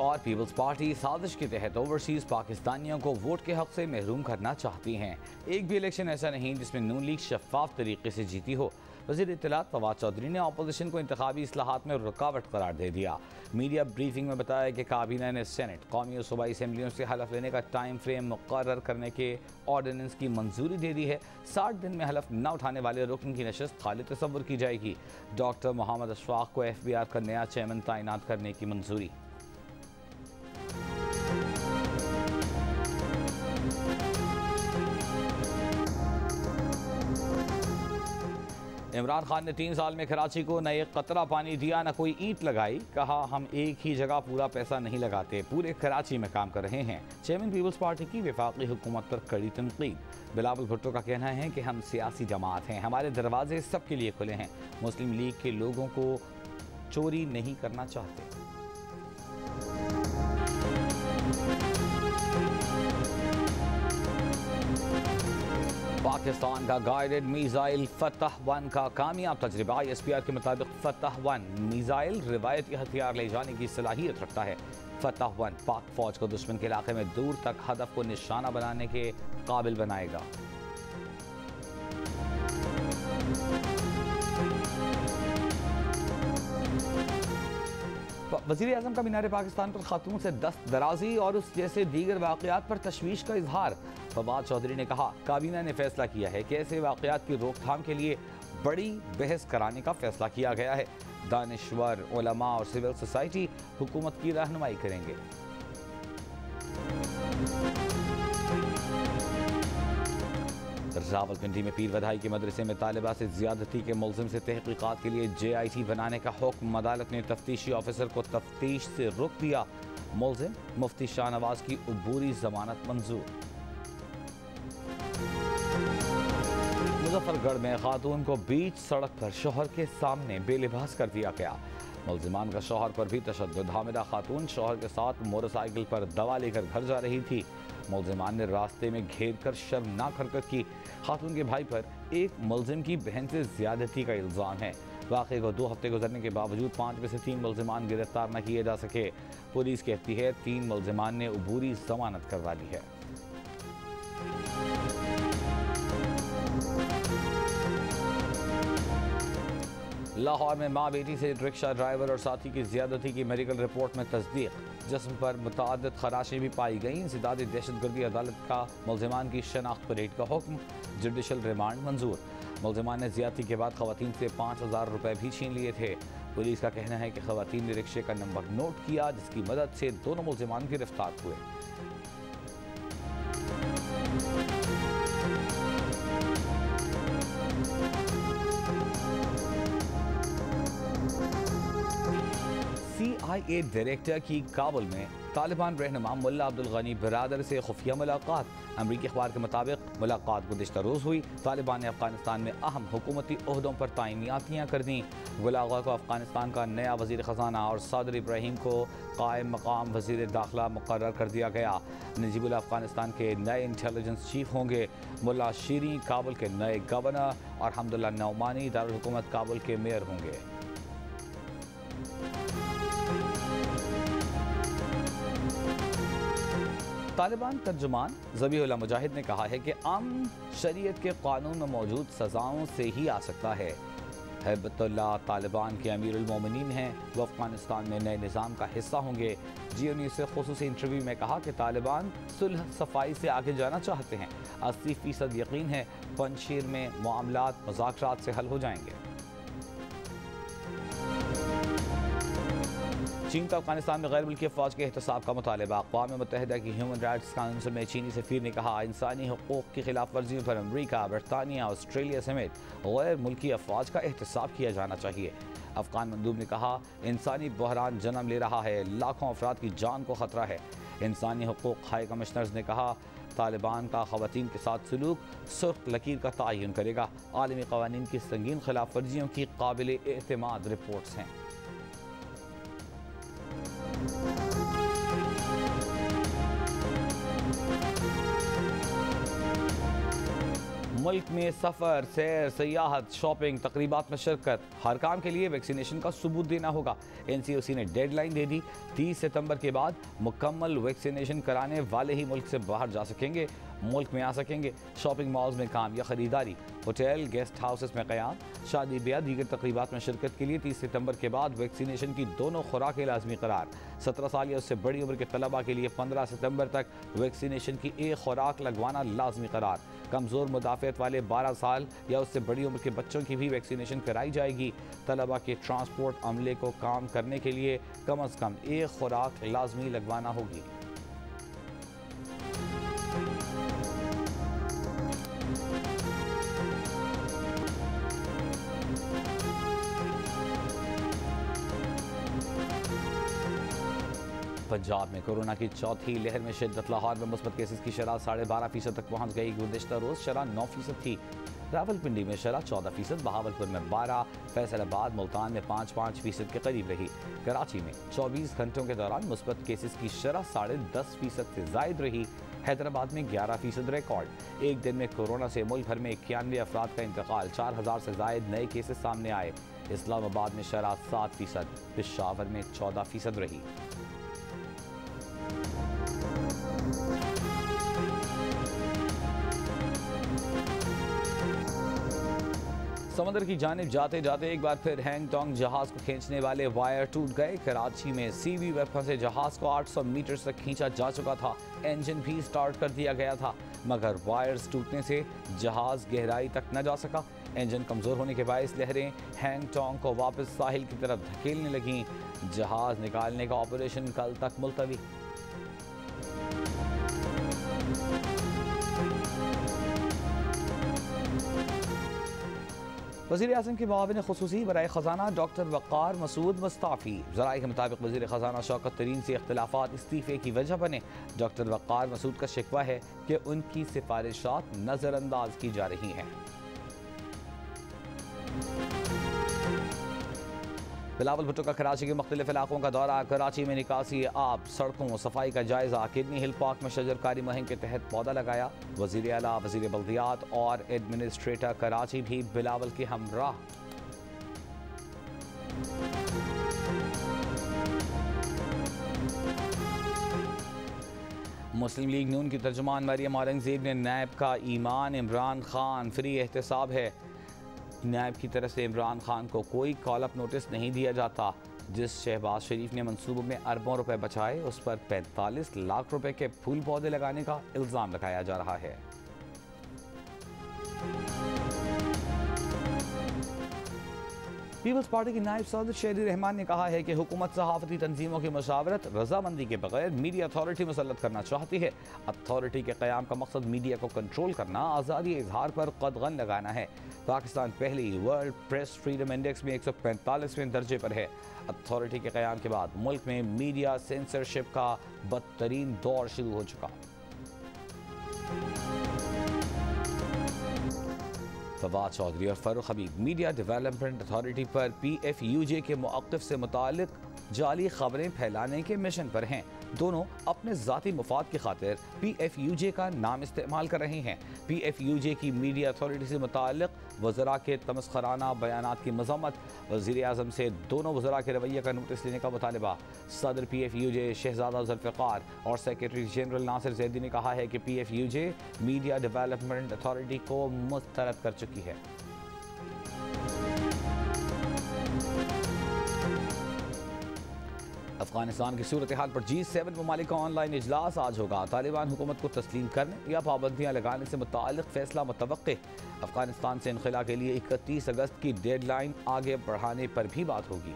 और peoples party साजिश के तहत ओवरसीज पाकिस्तानियों को वोट के हक से महरूम करना चाहती हैं। एक भी इलेक्शन ऐसा नहीं जिसमें नून लीग शफाफ तरीके से जीती हो। वज़ीर इत्तलात फवाद चौधरी ने अपोजिशन को इंतखाबी इस्लाहात में रुकावट करार दे दिया। मीडिया ब्रीफिंग में बताया कि काबीना ने सेनेट, कौमी और सूबाई असम्बलियों से हलफ लेने का टाइम फ्रेम मुकर्रर करने के ऑर्डिनेंस की मंजूरी दे दी है। 60 दिन में हलफ न उठाने वाले रुकन की नशस्त खाली तस्वुर की जाएगी। डॉक्टर मोहम्मद अशफाक को FBI का नया चेयरमैन तैनात करने की मंजूरी। इमरान खान ने 3 साल में कराची को न एक कतरा पानी दिया, न कोई ईंट लगाई। कहा, हम एक ही जगह पूरा पैसा नहीं लगाते, पूरे कराची में काम कर रहे हैं। चेयरमैन पीपल्स पार्टी की वफाकी हुकूमत पर कड़ी तनकीद। बिलावल भुट्टो का कहना है कि हम सियासी जमात हैं, हमारे दरवाजे सबके लिए खुले हैं। मुस्लिम लीग के लोगों को चोरी नहीं करना चाहते। पाकिस्तान का गाइडेड मिसाइल फतह-1 का कामयाब तजर्बा। ISPR के मुताबिक फतह-1 मिसाइल रिवायती हथियार ले जाने की सलाहियत रखता है। फतह-1 पाक फौज को दुश्मन के इलाके में दूर तक हदफ को निशाना बनाने के काबिल बनाएगा। वज़ीर आज़म का मीनार पाकिस्तान पर खातून से दस्त दराजी और उस जैसे दीगर वाक़यात पर तशवीश का इजहार। फवाद चौधरी ने कहा, काबीना ने फैसला किया है कि ऐसे वाक़यात की रोकथाम के लिए बड़ी बहस कराने का फैसला किया गया है। दानिश्वर, उलमा और सिविल सोसाइटी हुकूमत की रहनुमाई करेंगे। रावलपिंडी में पीर वधाई के मदरसे में तालिबा से ज्यादती के मुलजिम से तहकीकात के लिए JIT बनाने का हुक्म। अदालत ने तफ्तीशी ऑफिसर को तफ्तीश से रोक दिया। मुलजिम मुफ्ती शाहनवाज की अबूरी जमानत मंजूर। मुजफ्फरगढ़ में खातून को बीच सड़क पर शौहर के सामने बेलिबास कर दिया गया। मुलजिमान का शौहर पर भी तशद्दुद। हामिदा खातून शौहर के साथ मोटरसाइकिल पर दवा लेकर घर जा रही थी। मुलजिमान ने रास्ते में घेर कर शर्मनाक हरकत की। खातून के भाई पर एक मुलजिम की बहन से ज्यादती का इल्ज़ाम है। वाक़े को 2 हफ्ते गुजरने के बावजूद 5 में से 3 मुलजिमान गिरफ्तार न किए जा सके। पुलिस कहती है 3 मुलजिमान ने अबूरी जमानत करवा ली है। लाहौर में माँ बेटी से रिक्शा ड्राइवर और साथी की ज्यादती की मेडिकल रिपोर्ट में तस्दीक। जिस्म पर मुतअद्दिद खराशें भी पाई गई। इंसदादी दहशतगर्दी अदालत का मुलजिमान की शनाख्त परेड का हुक्म। जुडिशल रिमांड मंजूर। मुलजिमान ने ज्यादती के बाद खवातीन से 5000 रुपये भी छीन लिए थे। पुलिस का कहना है कि खवातीन ने रिक्शे का नंबर नोट किया, जिसकी मदद से दोनों मुलजिमान गिरफ्तार हुए। CIA डायरेक्टर की काबुल में तालिबान रहनुमा मुल्ला अब्दुल गनी बरादर से खुफिया मुलाकात। अमरीकी अखबार के मुताबिक मुलाकात गुज़िश्ता रोज़ हुई। तालिबान ने अफगानिस्तान में अहम हुकूमती ओहदों पर तैनातियाँ कर दी। गुलागा को अफगानिस्तान का नया वज़ीर ख़जाना और सदर इब्राहिम को कायम मकाम वज़ीर दाखिला मुकर्रर कर दिया गया। नजीबुल्लाह अफगानिस्तान के नए इंटेलिजेंस चीफ होंगे। मुल्ला शीरी काबुल के नए गवर्नर और हमदुल्ला नौमानी दारुल हुकूमत काबुल के मेयर होंगे। तालिबान तर्जुमान ज़बीहुल्लाह मुजाहिद ने कहा है कि अमन शरीयत के कानून में मौजूद सज़ाओं से ही आ सकता है। हिज़्बुल्लाह तालिबान के अमीरुल मोमिनीन हैं। वो अफगानिस्तान में नए निज़ाम का हिस्सा होंगे। GNU न्यूज़ से ख़ुसूसी इंटरव्यू में कहा कि तालिबान सुलह सफाई से आगे जाना चाहते हैं। 80% यकीन है पंजशीर में मामलात मुज़ाकरात से हल हो जाएंगे। चीन का अफगानिस्तान में गैर मुल्की फ़ौज के एहतसाब का मुतालबा। अक़वाम मुत्तहिदा की ह्यूमन राइट्स काउंसिल में चीनी सफ़ीर ने कहा, इंसानी हुकूक़ की खिलाफ वर्जियों पर अमरीका, बरतानिया, ऑस्ट्रेलिया समेत गैर मुल्की अफ़वाज का एहतसाब किया जाना चाहिए। अफ़गान मंदूब ने कहा, इंसानी बहरान जन्म ले रहा है, लाखों अफराद की जान को ख़तरा है। इंसानी हुकूक़ हाई कमिश्नर्स ने कहा, तालिबान का ख़वातीन के साथ सलूक सुर्ख लकीर का तयन करेगा। आलमी क़वानीन की संगीन खिलाफ वर्जियों की काबिल एतमाद रिपोर्ट्स हैं। मुल्क में सफ़र, सैर, सियाहत, शॉपिंग, तकरीबात में शिरकत, हर काम के लिए वैक्सीनेशन का सबूत देना होगा। NCOC ने डेडलाइन दे दी। 30 सितंबर के बाद मुकम्मल वैक्सीनेशन कराने वाले ही मुल्क से बाहर जा सकेंगे, मुल्क में आ सकेंगे। शॉपिंग मॉल्स में काम या ख़रीदारी, होटल, गेस्ट हाउसेस में क़याम, शादी ब्याह, दीगर तकरीबात में शिरकत के लिए 30 सितंबर के बाद वैक्सीनेशन की दोनों खुराकें लाजमी करार। 17 साल या उससे बड़ी उम्र के तलबा के लिए 15 सितंबर तक वैक्सीनेशन की एक खुराक लगवाना लाजमी करार। कमज़ोर मुदाफ़ियत वाले 12 साल या उससे बड़ी उम्र के बच्चों की भी वैक्सीनेशन कराई जाएगी। तलबा के ट्रांसपोर्ट अमले को काम करने के लिए कम अज़ कम एक खुराक लाजमी लगवाना होगी। पंजाब में कोरोना की चौथी लहर में शिद्दत। लाहौर में मुस्बत केसेस की शरह 12.5% तक पहुंच गई। गुज़िश्ता रोज़ शरह 9% थी। रावलपिंडी में शरह 14%, बहावलपुर में 12%, फैसलाबाद, मुल्तान में 5.5% के करीब रही। कराची में 24 घंटों के दौरान मुस्बत केसेस की शरह 10.5% से जायद रही। हैदराबाद में 11% रिकॉर्ड। एक दिन में कोरोना से मुल्क भर में 91 अफराद का इंतकाल, 4000 से जायद नए केसेस सामने आए। इस्लामाबाद में शरह 7%, पेशावर में 14% रही। समंदर की जानिब जाते जाते एक बार फिर हैंगटोंग जहाज को खींचने वाले वायर टूट गए। कराची में सीवी वेपन से जहाज को 800 मीटर तक खींचा जा चुका था। इंजन भी स्टार्ट कर दिया गया था, मगर वायर्स टूटने से जहाज गहराई तक न जा सका। इंजन कमज़ोर होने के बायस लहरें हैंगटोंग को वापस साहिल की तरफ धकेलने लगीं। जहाज निकालने का ऑपरेशन कल तक मुलतवी। वज़ीर-ए-आज़म के मुआविन ख़ुसूसी बराए ख़ज़ाना डॉक्टर वक़ार मसूद मुस्ताफ़ी। ज़राए के मुताबिक वज़ीर ख़ज़ाना शौकत तरीन से इख्तिलाफ़ात इस्तीफ़े की वजह बने। डॉक्टर वक़ार मसूद का शिकवा है कि उनकी सिफारिशात नज़रअंदाज की जा रही हैं। बिलावल भुट्टो का कराची के मुख्तलिफ इलाकों का दौरा। कराची में निकासी आब, सड़कों, सफाई का जायजा। किडनी हिल पार्क में शजरकारी मुहिम के तहत पौधा लगाया। वज़ीर आला, वज़ीर बल्दियात और एडमिनिस्ट्रेटर कराची भी बिलावल के हमराह। मुस्लिम लीग नून की तर्जुमान मरियम औरंगज़ेब ने नैब का ईमान इमरान खान फ्री एहतसाब है। नैब की तरफ से इमरान खान को कोई कॉल अप नोटिस नहीं दिया जाता। जिस शहबाज शरीफ ने मंसूबों में अरबों रुपए बचाए, उस पर 45 लाख रुपए के फूल पौधे लगाने का इल्ज़ाम लगाया जा रहा है। पीपल्स पार्टी की नायब सदर शेरी रहमान ने कहा है कि हुकूमत सहाफ़ती तंजीमों की मशावरत रजामंदी के बगैर मीडिया अथॉरिटी मुसल्लत करना चाहती है। अथॉरिटी के क़याम का मकसद मीडिया को कंट्रोल करना, आज़ादी इजहार पर कदगन लगाना है। पाकिस्तान पहली वर्ल्ड प्रेस फ्रीडम इंडेक्स में 145वें दर्जे पर है। अथॉरिटी के क़याम के बाद मुल्क में मीडिया सेंसरशिप का बदतरीन दौर शुरू हो चुका। फवाद चौधरी और फारूक हबीब मीडिया डेवलपमेंट अथॉरिटी पर PFUJ के मौक़िफ़ से मुतालिक जाली खबरें फैलाने के मिशन पर हैं। दोनों अपने ज़ाती मुफाद की खातिर PFUJ का नाम इस्तेमाल कर रहे हैं। PFUJ की मीडिया अथॉरिटी से मुतालिक वज़रा के तमस्खराना बयानात की मज़म्मत। वज़ीर-ए-आज़म से दोनों वज़रा के रवैये का नोटिस लेने का मुतालबा। सदर PFUJ शहज़ादा ज़ुल्फ़िकार और सेक्रेटरी जनरल नासिर ज़ैदी ने कहा है कि PFUJ मीडिया डेवलपमेंट अथॉरिटी को मुस्तरद कर चुकी है। अफगानिस्तान की सूरत हाल पर G7 ममालिक का ऑनलाइन इजलास आज होगा। तालिबान हुकूमत को तस्लीम करने या पाबंदियाँ लगाने से मुताल्लिक़ फैसला मुतवक्के। अफगानिस्तान से इनखला के लिए 31 अगस्त की डेडलाइन आगे बढ़ाने पर भी बात होगी।